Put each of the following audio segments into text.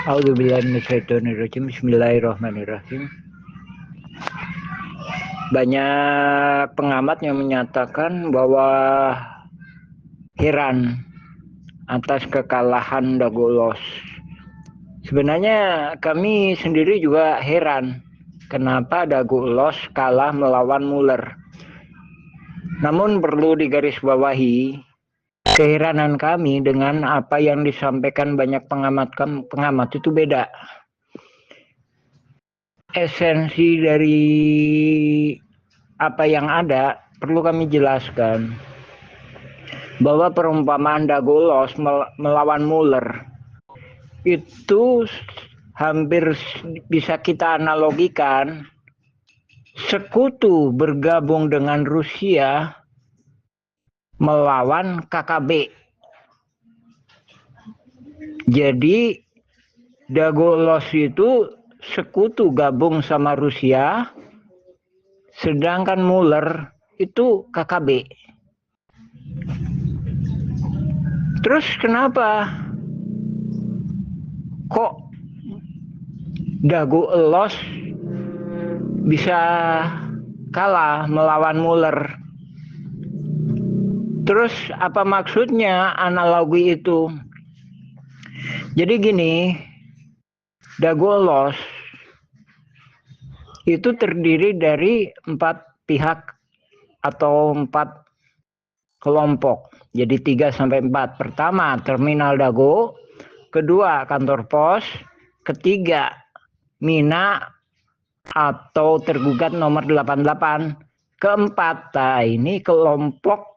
A'udzubillahi minasyaitonirrajim. Bismillahirrahmanirrahim. Banyak pengamat yang menyatakan bahwa heran atas kekalahan Dagolos. Sebenarnya kami sendiri juga heran kenapa Dagolos kalah melawan Muller. Namun perlu digarisbawahi, keheranan kami dengan apa yang disampaikan banyak pengamat itu beda. Esensi dari apa yang ada perlu kami jelaskan bahwa perumpamaan Dagolos melawan Muller itu hampir bisa kita analogikan sekutu bergabung dengan Rusia melawan KKB. Jadi Dagolos itu sekutu gabung sama Rusia, sedangkan Muller itu KKB. Terus kenapa kok Dagolos bisa kalah melawan Muller? Terus apa maksudnya analogi itu? Jadi gini, Dagolos itu terdiri dari 4 pihak atau 4 kelompok. Jadi 3-4. Pertama, terminal Dago. Kedua, kantor pos. Ketiga, Mina atau tergugat nomor 88. Keempat, ini kelompok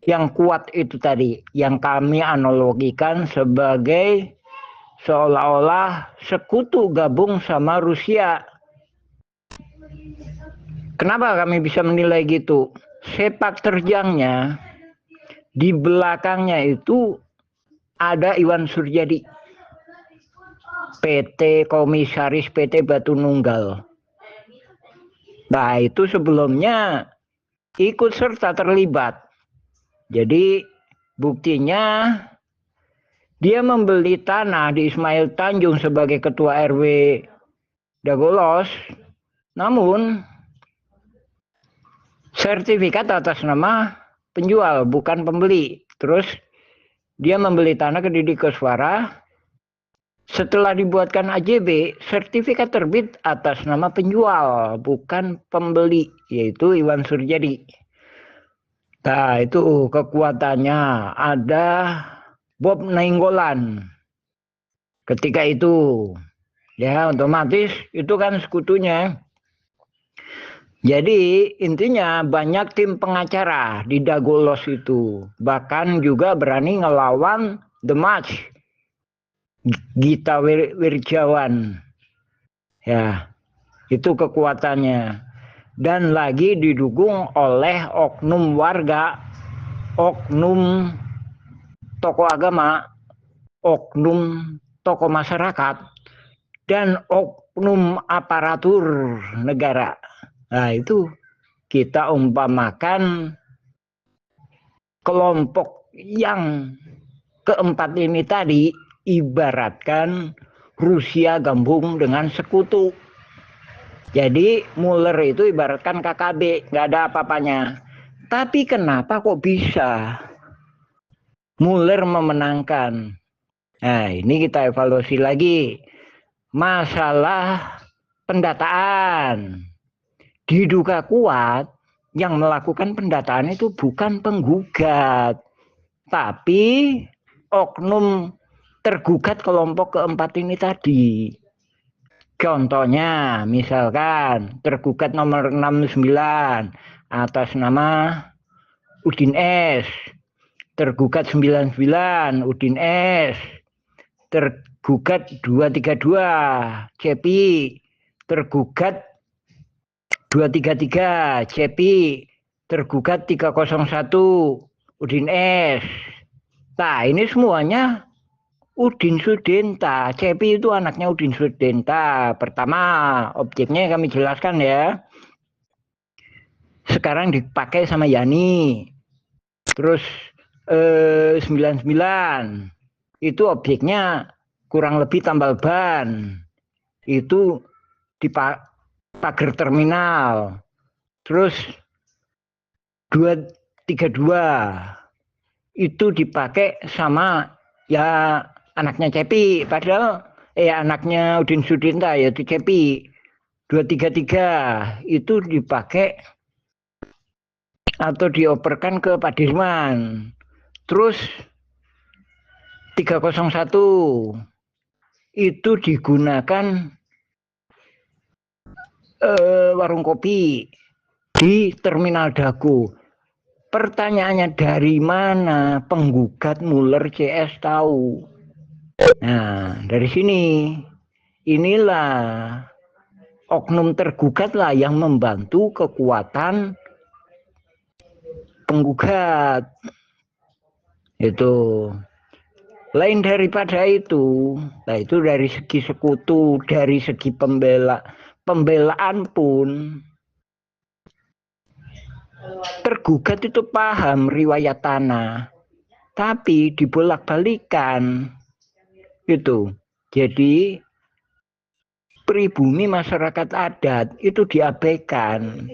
yang kuat itu tadi, yang kami analogikan sebagai seolah-olah sekutu gabung sama Rusia. Kenapa kami bisa menilai gitu? Sepak terjangnya di belakangnya itu ada Iwan Suryadi, PT Komisaris PT Batu Nunggal. Nah, itu sebelumnya ikut serta terlibat. Jadi buktinya dia membeli tanah di Ismail Tanjung sebagai ketua RW Dagolos, namun sertifikat atas nama penjual bukan pembeli. Terus dia membeli tanah ke Didi Koswara. Setelah dibuatkan AJB, sertifikat terbit atas nama penjual bukan pembeli, yaitu Iwan Suryadi. Nah, itu kekuatannya. Ada Bob Nainggolan ketika itu, ya otomatis itu kan sekutunya. Jadi intinya banyak tim pengacara di Dagolos itu, bahkan juga berani ngelawan The Match, Gita Wirjawan, ya itu kekuatannya. Dan lagi didukung oleh oknum warga, oknum tokoh agama, oknum tokoh masyarakat, dan oknum aparatur negara. Nah, itu kita umpamakan kelompok yang keempat ini tadi ibaratkan Rusia gabung dengan sekutu. Jadi Muller itu ibaratkan KKB, nggak ada apa-apanya. Tapi kenapa kok bisa Muller memenangkan? Nah, ini kita evaluasi lagi. Masalah pendataan. Diduga kuat yang melakukan pendataan itu bukan penggugat, tapi oknum tergugat kelompok keempat ini tadi. Contohnya, misalkan tergugat nomor 69 atas nama Udin S, tergugat 99 Udin S, tergugat 232 Cepi, tergugat 233 Cepi, tergugat 301 Udin S. Nah, ini semuanya Udin Sudenta. Cepi itu anaknya Udin Sudenta. Pertama, objeknya kami jelaskan ya. Sekarang dipakai sama Yani. Terus 99 itu objeknya kurang lebih tambal ban, itu di pagar terminal. Terus 232 itu dipakai sama ya anaknya Cepi, padahal anaknya Udin Sudinta ya di Cepi. 233 itu dipakai atau dioperkan ke Pak Dirman. Terus 301 itu digunakan warung kopi di Terminal Dago. Pertanyaannya, dari mana penggugat Muller CS tahu? Nah, dari sini inilah oknum tergugat lah yang membantu kekuatan penggugat. Itu lain daripada itu. Nah, itu dari segi sekutu, dari segi pembelaan pun tergugat itu paham riwayat tanah, tapi dibolak-balikan itu. Jadi pribumi masyarakat adat itu diabaikan.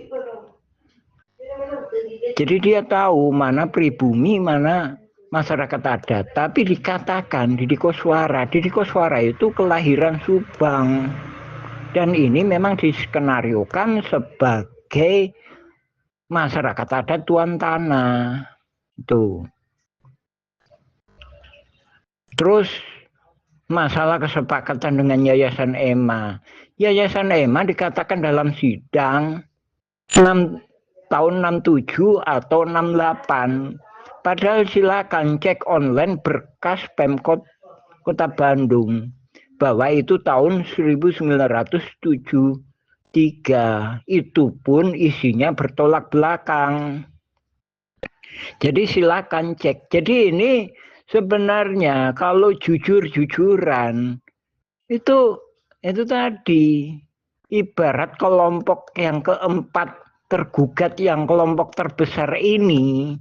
Jadi dia tahu mana pribumi, mana masyarakat adat. Tapi dikatakan Didi Koswara itu kelahiran Subang. Dan ini memang diskenariokan sebagai masyarakat adat tuan tanah. Itu. Terus masalah kesepakatan dengan Yayasan EMA. Yayasan EMA dikatakan dalam sidang tahun 67 atau 68. Padahal silakan cek online berkas Pemkot Kota Bandung bahwa itu tahun 1973. Itu pun isinya bertolak belakang. Jadi silakan cek. Jadi ini sebenarnya kalau jujur-jujuran itu tadi ibarat kelompok yang keempat tergugat yang kelompok terbesar ini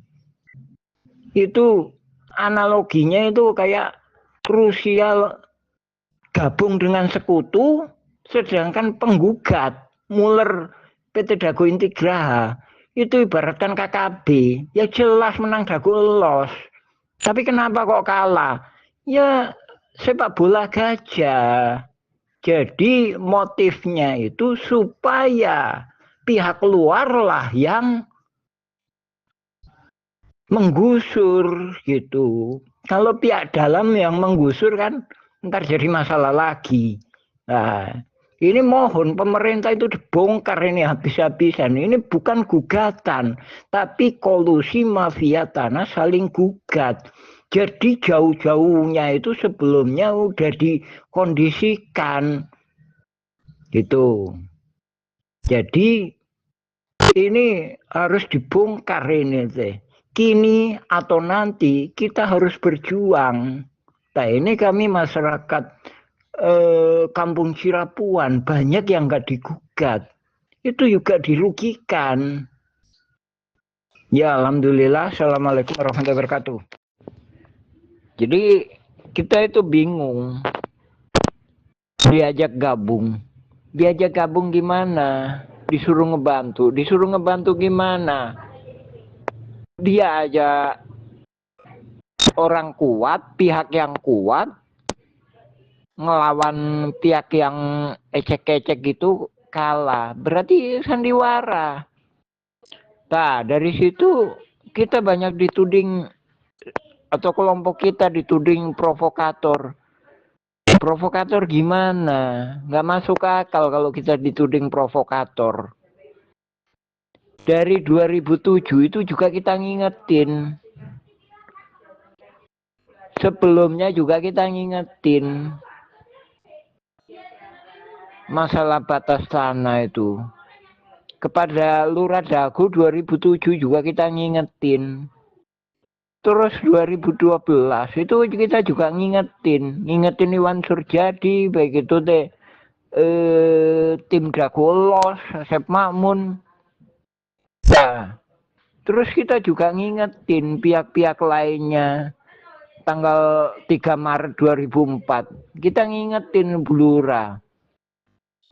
itu analoginya itu kayak krusial gabung dengan sekutu, sedangkan penggugat Muller PT Dago Intigraha itu ibaratkan KKB, ya jelas menang Dago los. Tapi kenapa kok kalah? Ya sepak bola gajah. Jadi motifnya itu supaya pihak luar lah yang menggusur gitu. Kalau pihak dalam yang menggusur kan ntar jadi masalah lagi. Nah, ini mohon pemerintah itu dibongkar ini habis-habisan. Ini bukan gugatan, tapi kolusi mafia tanah saling gugat. Jadi jauh-jauhnya itu sebelumnya udah dikondisikan gitu. Jadi ini harus dibongkar ini teh. Kini atau nanti kita harus berjuang. Nah ini kami masyarakat Kampung Cirapuan banyak yang nggak digugat. Itu juga dirugikan. Ya alhamdulillah. Assalamualaikum warahmatullahi wabarakatuh. Jadi kita itu bingung. Diajak gabung gimana? Disuruh ngebantu gimana? Dia aja orang kuat, pihak yang kuat, ngelawan pihak yang ecek-ecek gitu kalah. Berarti sandiwara. Nah, dari situ kita banyak dituding atau kelompok kita dituding provokator. Provokator gimana? Nggak masuk akal kalau kita dituding provokator. Dari 2007 itu juga kita ngingetin. Sebelumnya juga kita ngingetin masalah batas tanah itu. Kepada Lurah Dago 2007 juga kita ngingetin. Terus 2012 itu kita juga ngingetin Iwan Surjadi, baik itu tim Dago Los, Sep Makmun. Nah, Terus kita juga ngingetin pihak-pihak lainnya. Tanggal 3 Maret 2004 kita ngingetin Blura.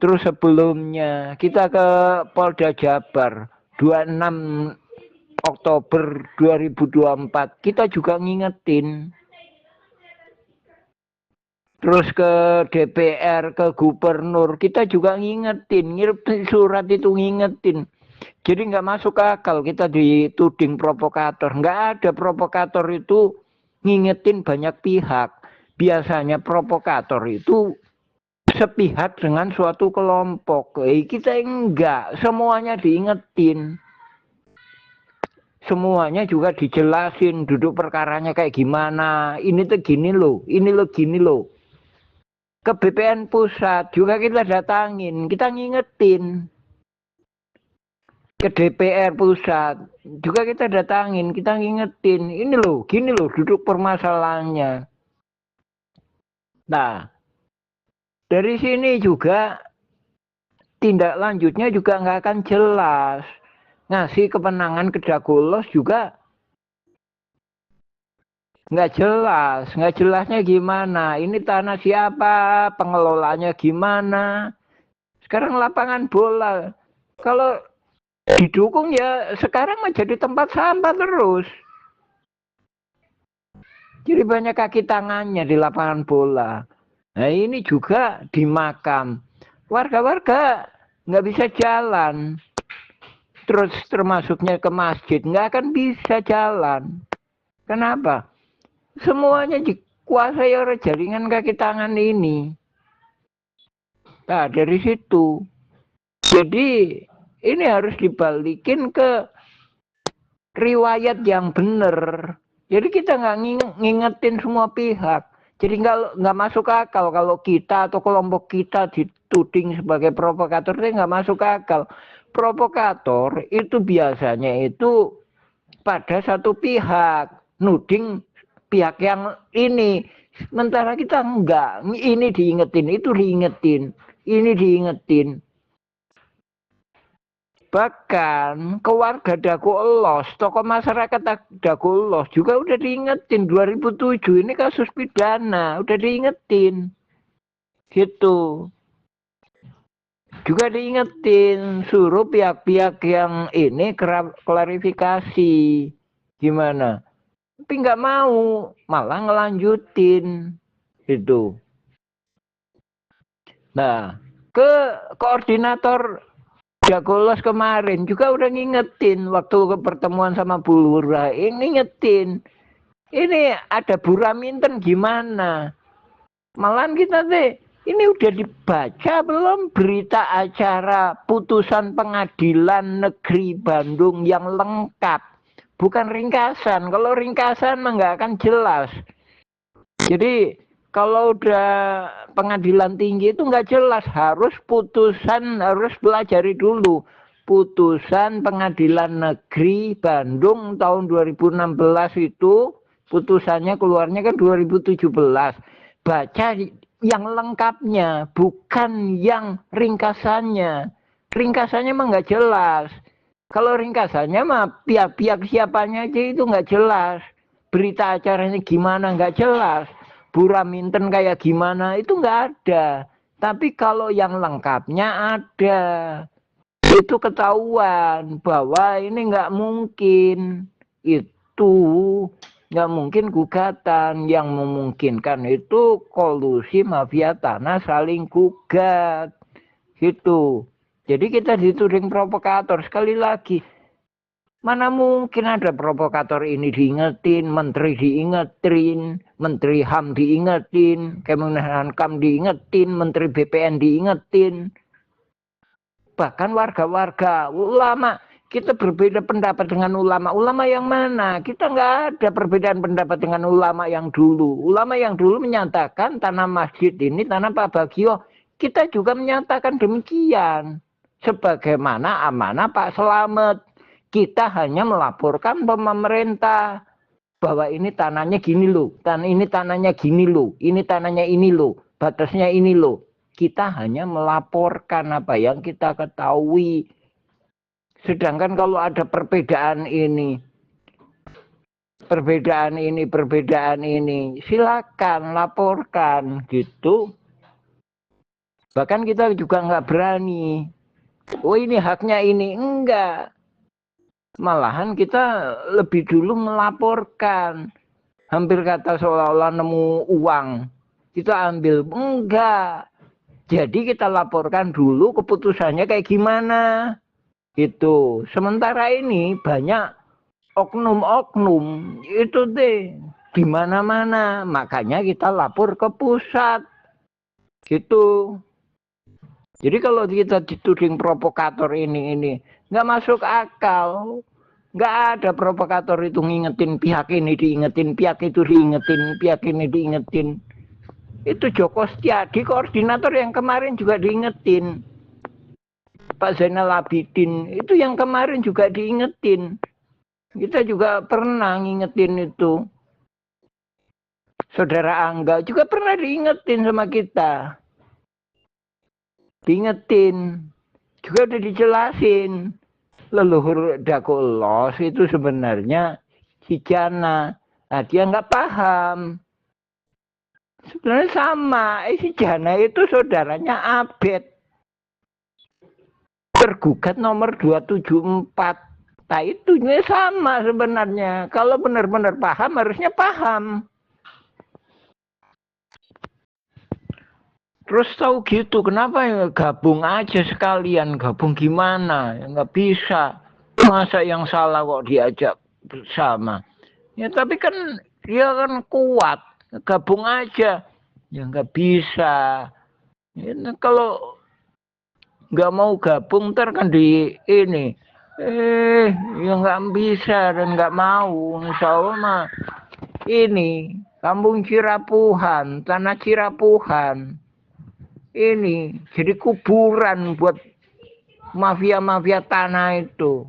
Terus sebelumnya kita ke Polda Jabar 26 Oktober 2024 kita juga ngingetin. Terus ke DPR, ke gubernur kita juga ngingetin, ngirim surat itu ngingetin. Jadi nggak masuk akal kita dituding provokator. Nggak ada provokator itu ngingetin banyak pihak. Biasanya provokator itu sepihak dengan suatu kelompok. Kita enggak, semuanya diingetin. Semuanya juga dijelasin duduk perkaranya kayak gimana. Ini tuh gini loh, ini loh gini loh. Ke BPN pusat juga kita datangin, kita ngingetin. Ke DPR pusat juga kita datangin, kita ngingetin, ini loh, gini loh duduk permasalahannya. Nah, dari sini juga tindak lanjutnya juga nggak akan jelas. Ngasih kewenangan ke Dagolos juga nggak jelas, nggak jelasnya gimana. Ini tanah siapa, pengelolanya gimana. Sekarang lapangan bola, kalau didukung ya sekarang menjadi tempat sampah terus. Jadi banyak kaki tangannya di lapangan bola. Nah ini juga di makam. Warga-warga nggak bisa jalan. Terus termasuknya ke masjid nggak akan bisa jalan. Kenapa? Semuanya dikuasai oleh jaringan kaki tangan ini. Nah dari situ. Jadi ini harus dibalikin ke riwayat yang benar. Jadi kita nggak ngingetin semua pihak. Jadi nggak masuk akal kalau kita atau kelompok kita dituding sebagai provokator, itu nggak masuk akal. Provokator itu biasanya itu pada satu pihak, nuding pihak yang ini. Sementara kita enggak, ini diingetin, itu diingetin, ini diingetin. Bahkan ke warga Dagolos, tokoh masyarakat Dagolos juga udah diingetin 2007 ini kasus pidana, udah diingetin. Gitu. Juga diingetin, suruh pihak-pihak yang ini klarifikasi. Gimana? Tapi nggak mau, malah ngelanjutin. Gitu. Nah, ke koordinator Dagolos kemarin juga udah ngingetin waktu pertemuan sama Bu Lurah, ngingetin. Ini ada Bu Raminten gimana? Malahan kita ini udah dibaca belum berita acara putusan pengadilan negeri Bandung yang lengkap? Bukan ringkasan. Kalau ringkasan mah nggak akan jelas. Jadi kalau udah pengadilan tinggi itu nggak jelas, harus putusan, harus pelajari dulu putusan pengadilan negeri Bandung tahun 2016 itu putusannya keluarnya kan 2017. Baca yang lengkapnya, bukan yang ringkasannya. Ringkasannya mah nggak jelas. Kalau ringkasannya mah pihak-pihak siapanya aja itu nggak jelas. Berita acaranya gimana nggak jelas. Bu Raminten kayak gimana itu nggak ada. Tapi kalau yang lengkapnya ada. Itu ketahuan bahwa ini nggak mungkin. Itu nggak mungkin gugatan. Yang memungkinkan itu kolusi mafia tanah saling gugat. Gitu. Jadi kita dituding provokator. Sekali lagi, mana mungkin ada provokator ini diingetin, menteri diingetin, menteri HAM diingetin, Kemenhankam diingetin, menteri BPN diingetin. Bahkan warga-warga, ulama, kita berbeda pendapat dengan ulama. Ulama yang mana? Kita nggak ada perbedaan pendapat dengan ulama yang dulu. Ulama yang dulu menyatakan tanah masjid ini, tanah Pak Bagio. Kita juga menyatakan demikian. Sebagaimana amanah Pak Slamet. Kita hanya melaporkan pemerintah bahwa ini tanahnya gini loh, ini tanahnya gini loh, ini tanahnya ini loh, batasnya ini loh. Kita hanya melaporkan apa yang kita ketahui. Sedangkan kalau ada perbedaan ini, silakan laporkan gitu. Bahkan kita juga nggak berani. Oh ini haknya ini, enggak. Malahan kita lebih dulu melaporkan. Hampir kata seolah-olah nemu uang. Kita ambil, enggak. Jadi kita laporkan dulu keputusannya kayak gimana. Gitu. Sementara ini banyak oknum-oknum itu deh di mana-mana. Makanya kita lapor ke pusat. Gitu. Jadi kalau kita dituding provokator ini nggak masuk akal. Nggak ada provokator itu ngingetin pihak ini diingetin, pihak itu diingetin, pihak ini diingetin. Itu Joko Setiadi koordinator yang kemarin juga diingetin. Pak Zainal Abidin itu yang kemarin juga diingetin. Kita juga pernah ngingetin itu. Saudara Angga juga pernah diingetin sama kita. Diingetin. Juga udah dijelasin. Leluhur Dago Los itu sebenarnya si Jana. Nah, dia nggak paham. Sebenarnya sama. Si Jana itu saudaranya Abed. Tergugat nomor 274. Nah itu sama sebenarnya. Kalau benar-benar paham harusnya paham. Terus tahu gitu, kenapa ya gabung aja sekalian, gabung gimana? Ya nggak bisa. Masa yang salah kok diajak bersama? Ya tapi kan dia kan kuat, gabung aja. Ya nggak bisa. Ya, kalau nggak mau gabung ntar kan di ini. Ya nggak bisa dan nggak mau. Insya Allah mah ini Kampung Cirapuhan, tanah Cirapuhan. Ini jadi kuburan buat mafia-mafia tanah itu.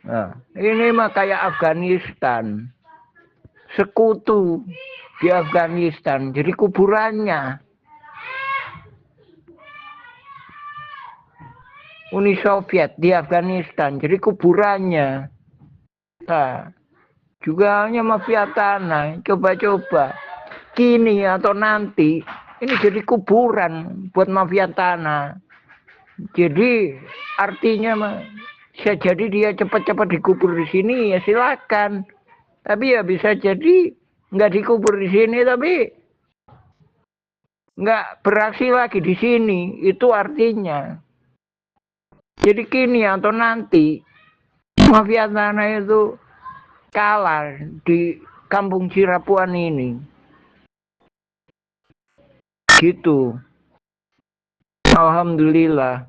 Nah, ini mah kayak Afghanistan. Sekutu di Afghanistan, jadi kuburannya. Uni Soviet di Afghanistan, jadi kuburannya. Nah, juga hanya mafia tanah. Coba-coba. Kini atau nanti, ini jadi kuburan buat mafia tanah. Jadi artinya bisa jadi dia cepat-cepat dikubur di sini ya silakan. Tapi ya bisa jadi nggak dikubur di sini tapi nggak beraksi lagi di sini. Itu artinya. Jadi kini atau nanti mafia tanah itu kalah di Kampung Cirapuan ini. Gitu. Alhamdulillah.